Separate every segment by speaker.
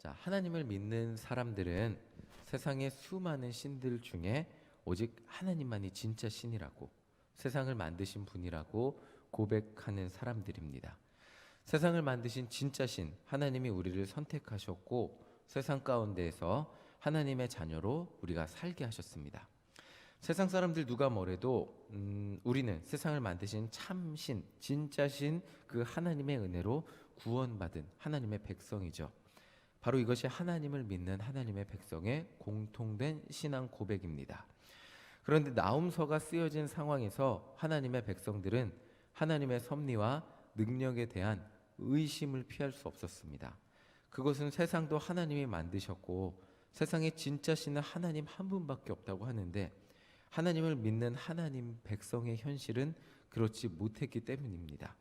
Speaker 1: 자, 하나님을 믿는 사람들은 세상의 수많은 신들 중에 오직 하나님만이 진짜 신이라고, 세상을 만드신 분이라고 고백하는 사람들입니다. 세상을 만드신 진짜 신 하나님이 우리를 선택하셨고 세상 가운데에서 하나님의 자녀로 우리가 살게 하셨습니다. 세상 사람들 누가 뭐래도 우리는 세상을 만드신 참신, 진짜 신 그 하나님의 은혜로 구원받은 하나님의 백성이죠. 바로 이것이 하나님을 믿는 하나님의 백성의 공통된 신앙 고백입니다. 그런데 나훔서가 쓰여진 상황에서 하나님의 백성들은 하나님의 섭리와 능력에 대한 의심을 피할 수 없었습니다. 그것은 세상도 하나님이 만드셨고 세상의 진짜 신은 하나님 한 분밖에 없다고 하는데, 하나님을 믿는 하나님 백성의 현실은 그렇지 못했기 때문입니다.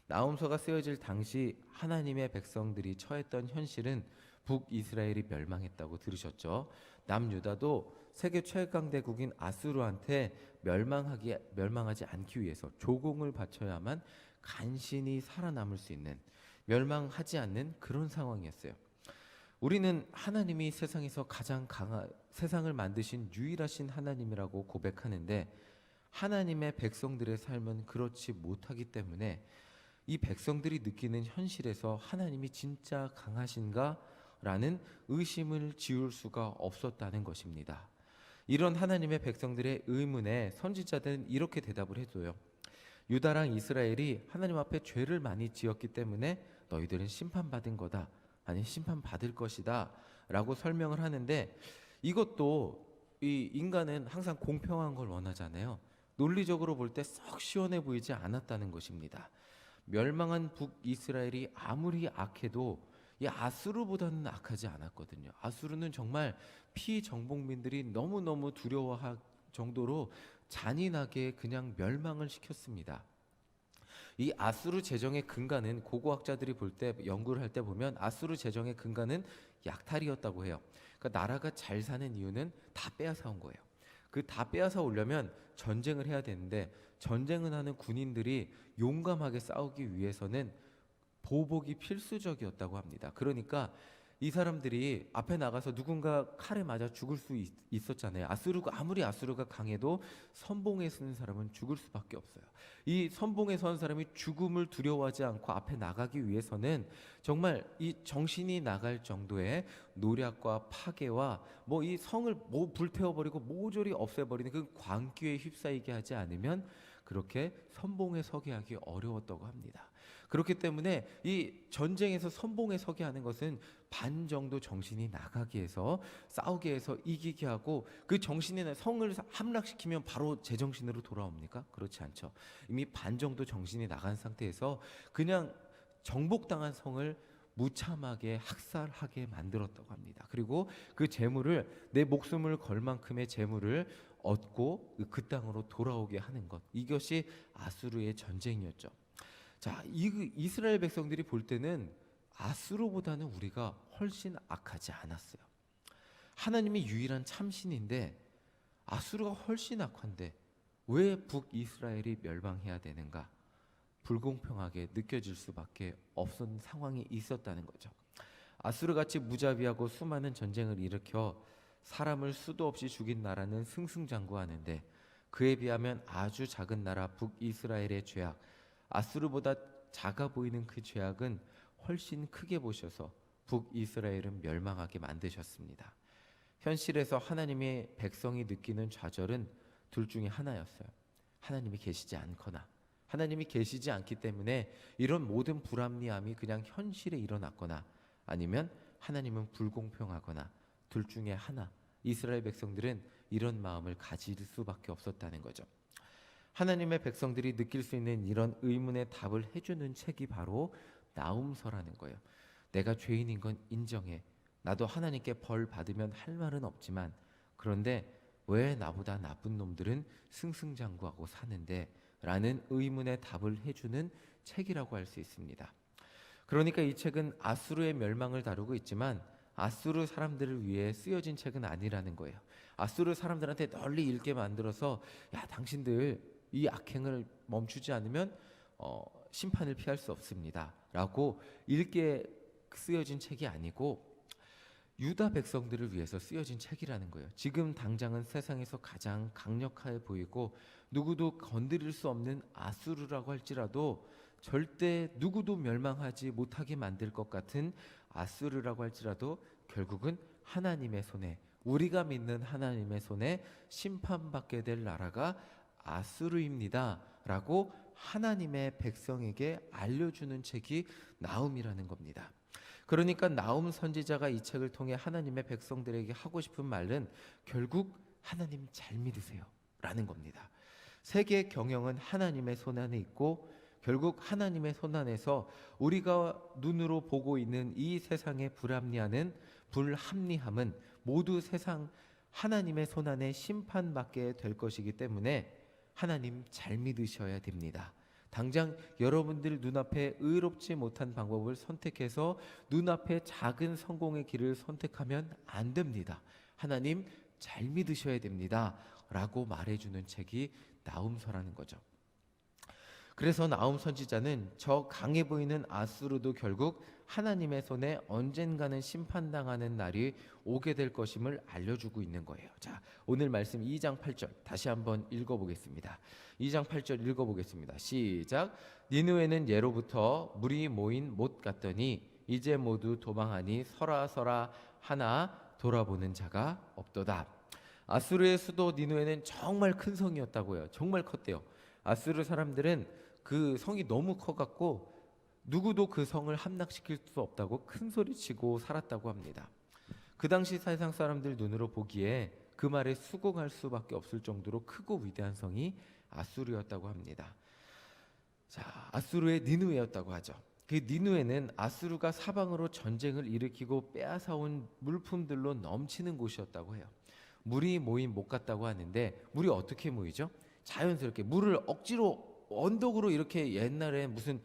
Speaker 1: 나훔서가 쓰여질 당시 하나님의 백성들이 처했던 현실은 북이스라엘이 멸망했다고 들으셨죠? 남유다도 세계 최강대국인 아수르한테 멸망하지 않기 위해서 조공을 바쳐야만 간신히 살아남을 수 있는, 멸망하지 않는 그런 상황이었어요. 우리는 하나님이 세상에서 세상을 만드신 유일하신 하나님이라고 고백하는데, 하나님의 백성들의 삶은 그렇지 못하기 때문에 이 백성들이 느끼는 현실에서 하나님이 진짜 강하신가? 라는 의심을 지울 수가 없었다는 것입니다. 이런 하나님의 백성들의 의문에 선지자들은 이렇게 대답을 해줘요. 유다랑 이스라엘이 하나님 앞에 죄를 많이 지었기 때문에 너희들은 심판받은 거다, 아니 심판받을 것이다 라고 설명을 하는데, 이것도 이 인간은 항상 공평한 걸 원하잖아요. 논리적으로 볼 때 썩 시원해 보이지 않았다는 것입니다. 멸망한 북이스라엘이 아무리 악해도 이 아수르보다는 악하지 않았거든요. 아수르는 정말 피정복민들이 너무너무 두려워할 정도로 잔인하게 그냥 멸망을 시켰습니다. 이 아수르 제정의 근간은, 고고학자들이 볼 때, 연구를 할 때 보면 아수르 제정의 근간은 약탈이었다고 해요. 그러니까 나라가 잘 사는 이유는 다 빼앗아 온 거예요. 그 다 빼앗아 오려면 전쟁을 해야 되는데, 전쟁을 하는 군인들이 용감하게 싸우기 위해서는 보복이 필수적이었다고 합니다. 그러니까 이 사람들이 앞에 나가서 누군가 칼에 맞아 죽을 수 있었잖아요. 아무리 아수르가 강해도 선봉에 서는 사람은 죽을 수밖에 없어요. 이 선봉에 선 사람이 죽음을 두려워하지 않고 앞에 나가기 위해서는 정말 이 정신이 나갈 정도의 노략과 파괴와 이 성을 불태워버리고 모조리 없애버리는 그 광기에 휩싸이게 하지 않으면 그렇게 선봉에 서게 하기 어려웠다고 합니다. 그렇기 때문에 이 전쟁에서 선봉에 서게 하는 것은 반 정도 정신이 나가게 해서, 싸우게 해서 이기게 하고, 그 정신이 성을 함락시키면 바로 제정신으로 돌아옵니까? 그렇지 않죠. 이미 반 정도 정신이 나간 상태에서 그냥 정복당한 성을 무참하게 학살하게 만들었다고 합니다. 그리고 그 재물을, 내 목숨을 걸 만큼의 재물을 얻고 그 땅으로 돌아오게 하는 것, 이것이 아수르의 전쟁이었죠. 자, 이스라엘 백성들이 볼 때는 아수르보다는 우리가 훨씬 악하지 않았어요. 하나님이 유일한 참신인데 아수르가 훨씬 악한데 왜 북이스라엘이 멸망해야 되는가? 불공평하게 느껴질 수밖에 없는 상황이 있었다는 거죠. 아수르같이 무자비하고 수많은 전쟁을 일으켜 사람을 수도 없이 죽인 나라는 승승장구하는데, 그에 비하면 아주 작은 나라 북이스라엘의 죄악, 아수르보다 작아 보이는 그 죄악은 훨씬 크게 보셔서 북이스라엘은 멸망하게 만드셨습니다. 현실에서 하나님의 백성이 느끼는 좌절은 둘 중에 하나였어요. 하나님이 계시지 않거나, 하나님이 계시지 않기 때문에 이런 모든 불합리함이 그냥 현실에 일어났거나, 아니면 하나님은 불공평하거나, 둘 중에 하나. 이스라엘 백성들은 이런 마음을 가질 수밖에 없었다는 거죠. 하나님의 백성들이 느낄 수 있는 이런 의문의 답을 해주는 책이 바로 나훔서라는 거예요. 내가 죄인인 건 인정해. 나도 하나님께 벌 받으면 할 말은 없지만, 그런데 왜 나보다 나쁜 놈들은 승승장구하고 사는데? 라는 의문의 답을 해주는 책이라고 할 수 있습니다. 그러니까 이 책은 아수르의 멸망을 다루고 있지만 아수르 사람들을 위해 쓰여진 책은 아니라는 거예요. 아수르 사람들한테 널리 읽게 만들어서, 야, 당신들 이 악행을 멈추지 않으면 심판을 피할 수 없습니다 라고 읽게 쓰여진 책이 아니고, 유다 백성들을 위해서 쓰여진 책이라는 거예요. 지금 당장은 세상에서 가장 강력해 보이고 누구도 건드릴 수 없는 아수르라고 할지라도 절대 누구도 멸망하지 못하게 만들 것 같은 아수르라고 할지라도 결국은 하나님의 손에, 우리가 믿는 하나님의 손에 심판받게 될 나라가 아수르입니다 라고 하나님의 백성에게 알려주는 책이 나훔이라는 겁니다. 그러니까 나훔 선지자가 이 책을 통해 하나님의 백성들에게 하고 싶은 말은 결국 하나님 잘 믿으세요 라는 겁니다. 세계 경영은 하나님의 손 안에 있고 결국 하나님의 손 안에서 우리가 눈으로 보고 있는 이 세상의 불합리함은 모두 세상 하나님의 손 안에 심판받게 될 것이기 때문에 하나님 잘 믿으셔야 됩니다. 당장 여러분들 눈앞에 의롭지 못한 방법을 선택해서 눈앞에 작은 성공의 길을 선택하면 안 됩니다. 하나님 잘 믿으셔야 됩니다 라고 말해주는 책이 나훔서라는 거죠. 그래서 나훔 선지자는 저 강해 보이는 아수르도 결국 하나님의 손에 언젠가는 심판당하는 날이 오게 될 것임을 알려주고 있는 거예요. 자, 오늘 말씀 2장 8절 다시 한번 읽어보겠습니다. 2장 8절 읽어보겠습니다. 시작. 니느웨는 예로부터 물이 모인 못 같더니 이제 모두 도망하니 서라 하나 돌아보는 자가 없도다. 아수르의 수도 니느웨는 정말 큰 성이었다고요. 정말 컸대요. 아수르 사람들은 그 성이 너무 커갖고 누구도 그 성을 함락시킬 수 없다고 큰 소리치고 살았다고 합니다. 그 당시 세상 사람들 눈으로 보기에 그 말에 수긍할 수밖에 없을 정도로 크고 위대한 성이 아수르였다고 합니다. 자, 아수르의 니느웨였다고 하죠. 그 니느웨는 아수르가 사방으로 전쟁을 일으키고 빼앗아온 물품들로 넘치는 곳이었다고 해요. 물이 모인 못 같다고 하는데 물이 어떻게 모이죠? 자연스럽게 물을 억지로 언덕으로 이렇게 옛날에 무슨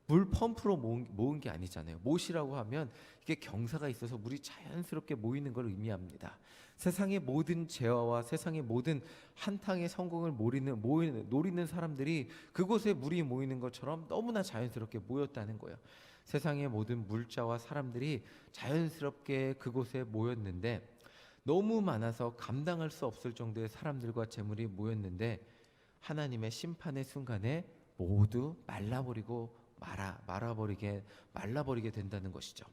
Speaker 1: 물 펌프로 모은 게 아니잖아요. 못이라고 하면 이게 경사가 있어서 물이 자연스럽게 모이는 걸 의미합니다. 세상의 모든 재화와 세상의 모든 한탕의 성공을 노리는 사람들이 그곳에 물이 모이는 것처럼 너무나 자연스럽게 모였다는 거예요. 세상의 모든 물자와 사람들이 자연스럽게 그곳에 모였는데 너무 많아서 감당할 수 없을 정도의 사람들과 재물이 모였는데 하나님의 심판의 순간에 모두 말라버리게 된다는 것이죠.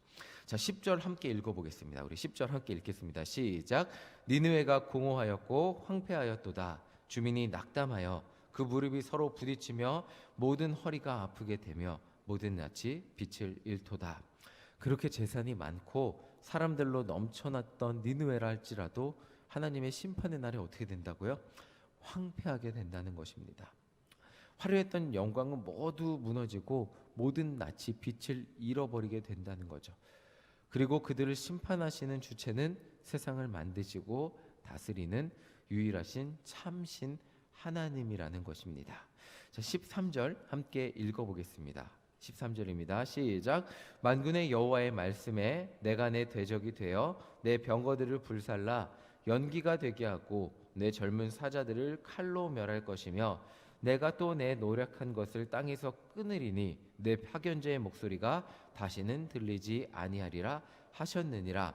Speaker 1: 자, 10절 함께 읽어보겠습니다. 우리 10절 함께 읽겠습니다. 시작. 니느웨가 공허하였고 황폐하였도다. 주민이 낙담하여 그 무릎이 서로 부딪히며 모든 허리가 아프게 되며 모든 낯이 빛을 잃도다. 그렇게 재산이 많고 사람들로 넘쳐났던 니느웨라 할지라도 하나님의 심판의 날에 어떻게 된다고요? 황폐하게 된다는 것입니다. 화려했던 영광은 모두 무너지고 모든 낯이 빛을 잃어버리게 된다는 거죠. 그리고 그들을 심판하시는 주체는 세상을 만드시고 다스리는 유일하신 참신 하나님이라는 것입니다. 자, 13절 함께 읽어보겠습니다. 13절입니다. 시작. 만군의 여호와의 말씀에 내가 내 대적이 되어 내 병거들을 불살라 연기가 되게 하고 내 젊은 사자들을 칼로 멸할 것이며 내가 또 내 노력한 것을 땅에서 끊으리니 내 파견제의 목소리가 다시는 들리지 아니하리라 하셨느니라.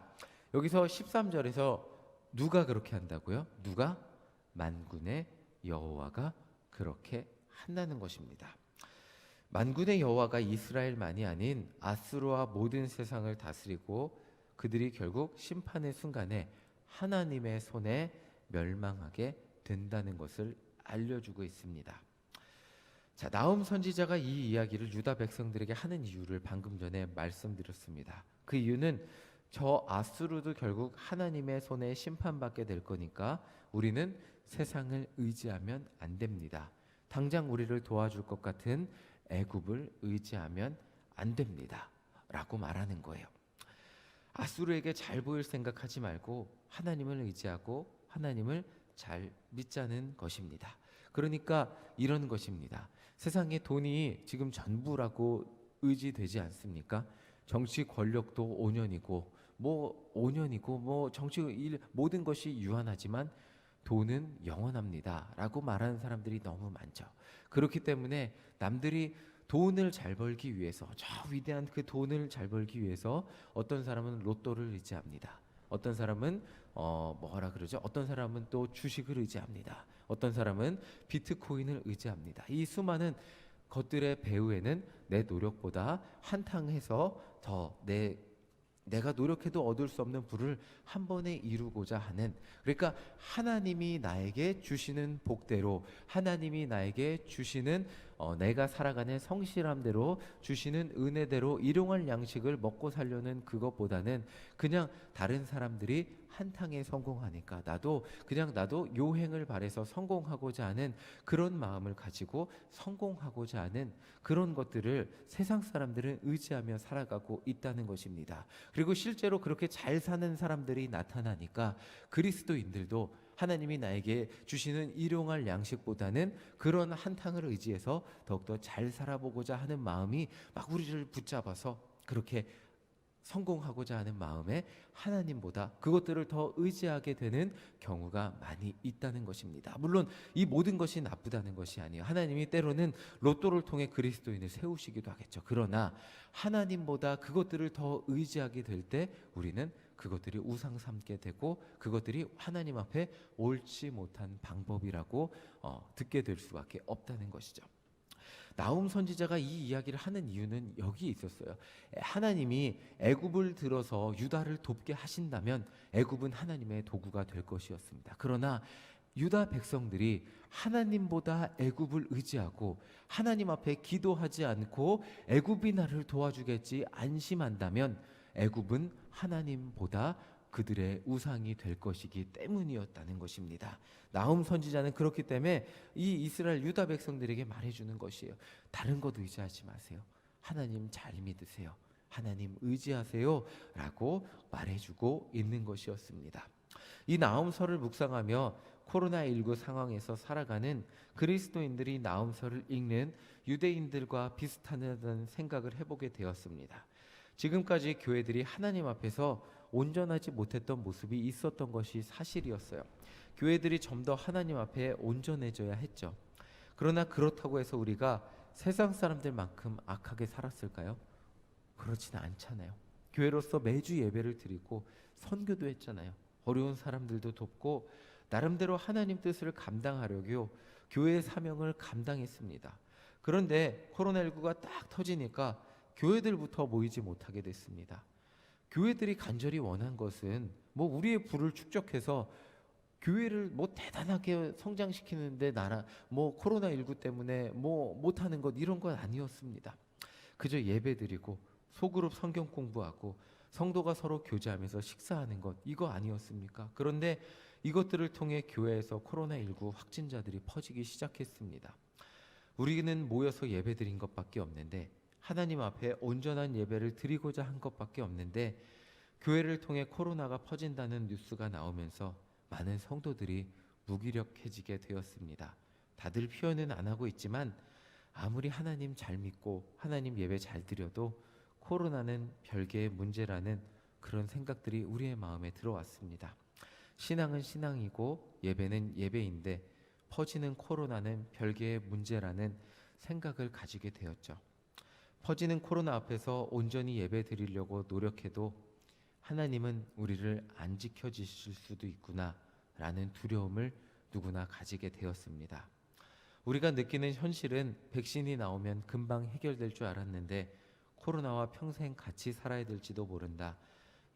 Speaker 1: 여기서 13절에서 누가 그렇게 한다고요? 누가? 만군의 여호와가 그렇게 한다는 것입니다. 만군의 여호와가 이스라엘만이 아닌 아수르와 모든 세상을 다스리고 그들이 결국 심판의 순간에 하나님의 손에 멸망하게 된다는 것을 알려주고 있습니다. 자, 나훔 선지자가 이 이야기를 유다 백성들에게 하는 이유를 방금 전에 말씀드렸습니다. 그 이유는 저 아수르도 결국 하나님의 손에 심판받게 될 거니까 우리는 세상을 의지하면 안 됩니다. 당장 우리를 도와줄 것 같은 애굽을 의지하면 안 됩니다 라고 말하는 거예요. 아수르에게 잘 보일 생각하지 말고 하나님을 의지하고 하나님을 잘 믿자는 것입니다. 그러니까 이런 것입니다. 세상에 돈이 지금 전부라고 의지되지 않습니까? 정치 권력도 5년이고 정치 일 모든 것이 유한하지만 돈은 영원합니다 라고 말하는 사람들이 너무 많죠. 그렇기 때문에 남들이 돈을 잘 벌기 위해서, 저 위대한 그 돈을 잘 벌기 위해서 어떤 사람은 로또를 의지합니다. 어떤 사람은 뭐라 그러죠? 어떤 사람은 또 주식을 의지합니다. 어떤 사람은 비트코인을 의지합니다. 이 수많은 것들의 배후에는 내 노력보다 한탕해서 더 내가 노력해도 얻을 수 없는 부를 한 번에 이루고자 하는, 그러니까 하나님이 나에게 주시는 복대로, 하나님이 나에게 주시는 내가 살아가는 성실함대로 주시는 은혜대로 일용할 양식을 먹고 살려는 그것보다는 그냥 다른 사람들이 한탕에 성공하니까 나도 요행을 발해서 성공하고자 하는 그런 마음을 가지고 성공하고자 하는 그런 것들을 세상 사람들은 의지하며 살아가고 있다는 것입니다. 그리고 실제로 그렇게 잘 사는 사람들이 나타나니까 그리스도인들도 하나님이 나에게 주시는 일용할 양식보다는 그런 한탕을 의지해서 더욱더 잘 살아보고자 하는 마음이 막 우리를 붙잡아서 그렇게 성공하고자 하는 마음에 하나님보다 그것들을 더 의지하게 되는 경우가 많이 있다는 것입니다. 물론 이 모든 것이 나쁘다는 것이 아니에요. 하나님이 때로는 로또를 통해 그리스도인을 세우시기도 하겠죠. 그러나 하나님보다 그것들을 더 의지하게 될 때 우리는 그것들이 우상 삼게 되고 그것들이 하나님 앞에 옳지 못한 방법이라고 듣게 될 수밖에 없다는 것이죠. 나훔 선지자가 이 이야기를 하는 이유는 여기에 있었어요. 하나님이 애굽을 들어서 유다를 돕게 하신다면 애굽은 하나님의 도구가 될 것이었습니다. 그러나 유다 백성들이 하나님보다 애굽을 의지하고 하나님 앞에 기도하지 않고 애굽이 나를 도와주겠지 안심한다면 애굽은 하나님보다 그들의 우상이 될 것이기 때문이었다는 것입니다. 나훔 선지자는 그렇기 때문에 이 이스라엘 유다 백성들에게 말해주는 것이에요. 다른 것 의지하지 마세요. 하나님 잘 믿으세요. 하나님 의지하세요 라고 말해주고 있는 것이었습니다. 이 나훔서를 묵상하며 코로나19 상황에서 살아가는 그리스도인들이 나훔서를 읽는 유대인들과 비슷하다는 생각을 해보게 되었습니다. 지금까지 교회들이 하나님 앞에서 온전하지 못했던 모습이 있었던 것이 사실이었어요. 교회들이 좀 더 하나님 앞에 온전해져야 했죠. 그러나 그렇다고 해서 우리가 세상 사람들만큼 악하게 살았을까요? 그렇지는 않잖아요. 교회로서 매주 예배를 드리고 선교도 했잖아요. 어려운 사람들도 돕고 나름대로 하나님 뜻을 감당하려고 교회의 사명을 감당했습니다. 그런데 코로나19가 딱 터지니까 교회들부터 모이지 못하게 됐습니다. 교회들이 간절히 원한 것은 뭐 우리의 부를 축적해서 교회를 뭐 대단하게 성장시키는데 뭐 코로나19 때문에 뭐 못하는 것 이런 건 아니었습니다. 그저 예배드리고 소그룹 성경 공부하고 성도가 서로 교제하면서 식사하는 것 이거 아니었습니까? 그런데 이것들을 통해 교회에서 코로나19 확진자들이 퍼지기 시작했습니다. 우리는 모여서 예배드린 것밖에 없는데 하나님 앞에 온전한 예배를 드리고자 한 것밖에 없는데 교회를 통해 코로나가 퍼진다는 뉴스가 나오면서 많은 성도들이 무기력해지게 되었습니다. 다들 표현은 안 하고 있지만 아무리 하나님 잘 믿고 하나님 예배 잘 드려도 코로나는 별개의 문제라는 그런 생각들이 우리의 마음에 들어왔습니다. 신앙은 신앙이고 예배는 예배인데 퍼지는 코로나는 별개의 문제라는 생각을 가지게 되었죠. 퍼지는 코로나 앞에서 온전히 예배 드리려고 노력해도 하나님은 우리를 안 지켜주실 수도 있구나 라는 두려움을 누구나 가지게 되었습니다. 우리가 느끼는 현실은 백신이 나오면 금방 해결될 줄 알았는데 코로나와 평생 같이 살아야 될지도 모른다.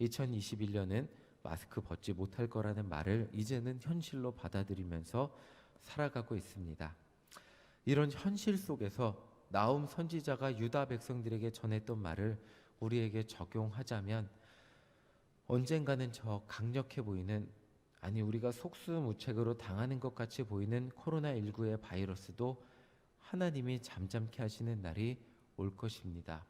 Speaker 1: 2021년은 마스크 벗지 못할 거라는 말을 이제는 현실로 받아들이면서 살아가고 있습니다. 이런 현실 속에서 나훔 선지자가 유다 백성들에게 전했던 말을 우리에게 적용하자면 언젠가는 저 강력해 보이는 우리가 속수무책으로 당하는 것 같이 보이는 코로나19의 바이러스도 하나님이 잠잠케 하시는 날이 올 것입니다.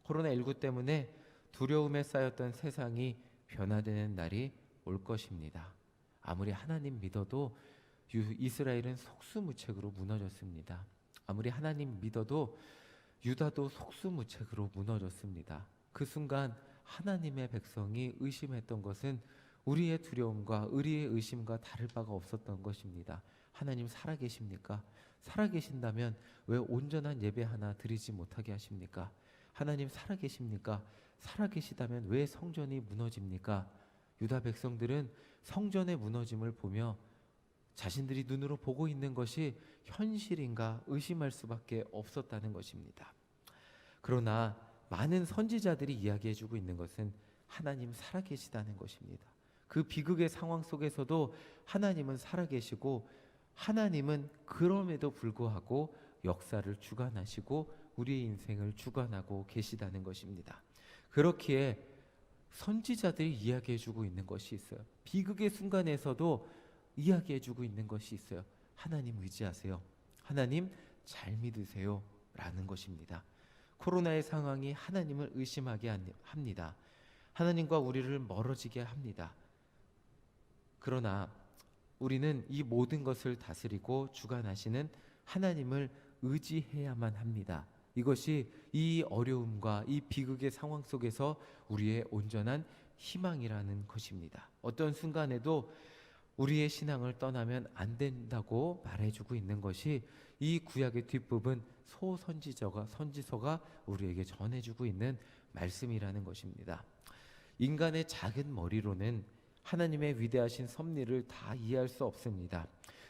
Speaker 1: 코로나19 때문에 두려움에 쌓였던 세상이 변화되는 날이 올 것입니다. 아무리 하나님 믿어도 이스라엘은 속수무책으로 무너졌습니다. 아무리 하나님 믿어도 유다도 속수무책으로 무너졌습니다. 그 순간 하나님의 백성이 의심했던 것은 우리의 두려움과 우리의 의심과 다를 바가 없었던 것입니다. 하나님 살아계십니까? 살아계신다면 왜 온전한 예배 하나 드리지 못하게 하십니까? 하나님 살아계십니까? 살아계시다면 왜 성전이 무너집니까? 유다 백성들은 성전의 무너짐을 보며 자신들이 눈으로 보고 있는 것이 현실인가 의심할 수밖에 없었다는 것입니다. 그러나 많은 선지자들이 이야기해주고 있는 것은 하나님 살아계시다는 것입니다. 그 비극의 상황 속에서도 하나님은 살아계시고 하나님은 그럼에도 불구하고 역사를 주관하시고 우리의 인생을 주관하고 계시다는 것입니다. 그렇기에 선지자들이 이야기해주고 있는 것이 있어요. 비극의 순간에서도 이야기해주고 있는 것이 있어요. 하나님 의지하세요. 하나님 잘 믿으세요. 라는 것입니다. 코로나의 상황이 하나님을 의심하게 합니다. 하나님과 우리를 멀어지게 합니다. 그러나 우리는 이 모든 것을 다스리고 주관하시는 하나님을 의지해야만 합니다. 이것이 이 어려움과 이 비극의 상황 속에서 우리의 온전한 희망이라는 것입니다. 어떤 순간에도 우리의 신앙을 떠나면 안 된다고 말해주고 있는 것이 이 구약의 뒷부분 선지서가 우리에게 전해주고 있는 말씀이라는 것입니다. 인간의 작은 머리로는 하나님의 위대하신 섭리를 다 이해할 수 없습니다.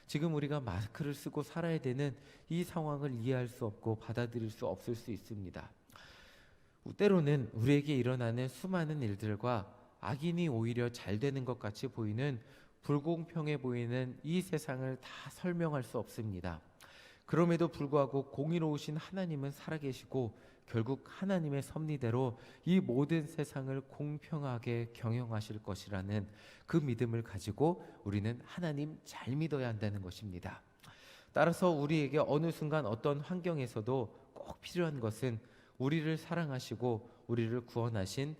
Speaker 1: 지금 우리가 마스크를 쓰고 살아야 되는 이 상황을 이해할 수 없고 받아들일 수 없을 수 있습니다. 때로는 우리에게 일어나는 수많은 일들과 악인이 오히려 잘 되는 것 같이 보이는 불공평해 보이는 이 세상을 다 설명할 수 없습니다. 그럼에도 불구하고 공의로우신 하나님은 살아계시고 결국 하나님의 섭리대로 이 모든 세상을 공평하게 경영하실 것이라는 그 믿음을 가지고 우리는 하나님 잘 믿어야 한다는 것입니다. 따라서 우리에게 어느 순간 어떤 환경에서도 꼭 필요한 것은 우리를 사랑하시고 우리를 구원하실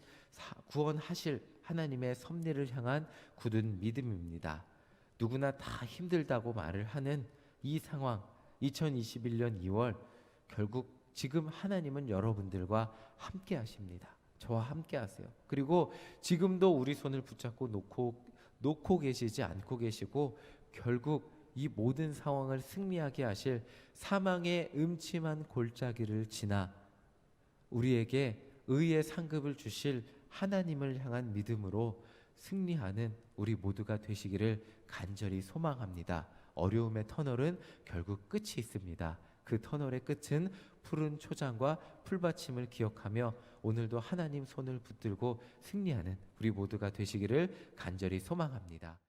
Speaker 1: 하나님의 섭리를 향한 굳은 믿음입니다. 누구나 다 힘들다고 말을 하는 이 상황, 2021년 2월 결국 지금 하나님은 여러분들과 함께 하십니다. 저와 함께 하세요. 그리고 지금도 우리 손을 붙잡고 놓고 계시지 않고 계시고 결국 이 모든 상황을 승리하게 하실 사망의 음침한 골짜기를 지나 우리에게 의의 상급을 주실 하나님을 향한 믿음으로 승리하는 우리 모두가 되시기를 간절히 소망합니다. 어려움의 터널은 결국 끝이 있습니다. 그 터널의 끝은 푸른 초장과 풀받침을 기억하며 오늘도 하나님 손을 붙들고 승리하는 우리 모두가 되시기를 간절히 소망합니다.